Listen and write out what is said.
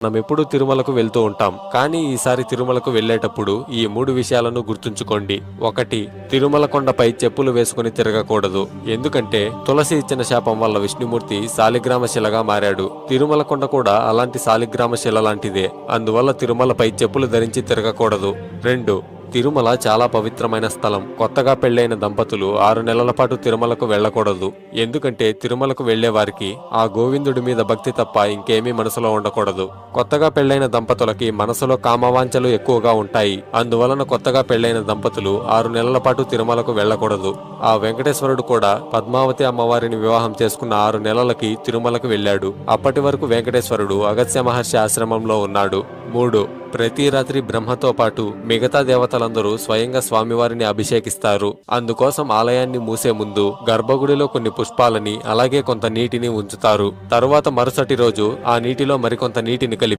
మనం ఎప్పుడు తిరుమలకు వెళ్తూ ఉంటాం. కానీ ఈసారి తిరుమలకు వెళ్ళేటప్పుడు ఈ 3 విషయాలను గుర్తుంచుకోండి. 1. తిరుమల కొండపై చెప్పులు వేసుకుని తిరగకూడదు. ఎందుకంటే తులసి ఇచ్చిన శాపం వల్ల విష్ణుమూర్తి శాలిగ్రామ శిలగా మారాడు. తిరుమల కొండ కూడా అలాంటి శాలిగ్రామ శిల లాంటిదే. అందువల్ల తిరుమలపై చెప్పులు ధరించి తిరగకూడదు. 2. తిరుమల చాలా పవిత్రమైన స్థలం. కొత్తగా పెళ్లైన దంపతులు 6 నెలల పాటు తిరుమలకు వెళ్లకూడదు. ఎందుకంటే తిరుమలకు వెళ్లే వారికి ఆ గోవిందుడి మీద భక్తి తప్ప ఇంకేమీ మనసులో ఉండకూడదు. కొత్తగా పెళ్లైన దంపతులకి మనసులో కామవాంఛలు ఎక్కువగా ఉంటాయి. అందువలన కొత్తగా పెళ్లైన దంపతులు 6 నెలల పాటు తిరుమలకు వెళ్లకూడదు. ఆ వెంకటేశ్వరుడు కూడా పద్మావతి అమ్మవారిని వివాహం చేసుకున్న 6 నెలలకి తిరుమలకు వెళ్ళాడు. అప్పటి వరకు వెంకటేశ్వరుడు అగస్త్య మహర్షి ఆశ్రమంలో ఉన్నాడు. 3. ప్రతి రాత్రి బ్రహ్మతో పాటు మిగతా దేవతలందరూ స్వయంగా స్వామివారిని అభిషేకిస్తారు. అందుకోసం ఆలయాన్ని మూసే ముందు గర్భగుడిలో కొన్ని పుష్పాలని అలాగే కొంత నీటిని ఉంచుతారు. తరువాత మరుసటి రోజు ఆ నీటిలో మరికొంత నీటిని కలిపి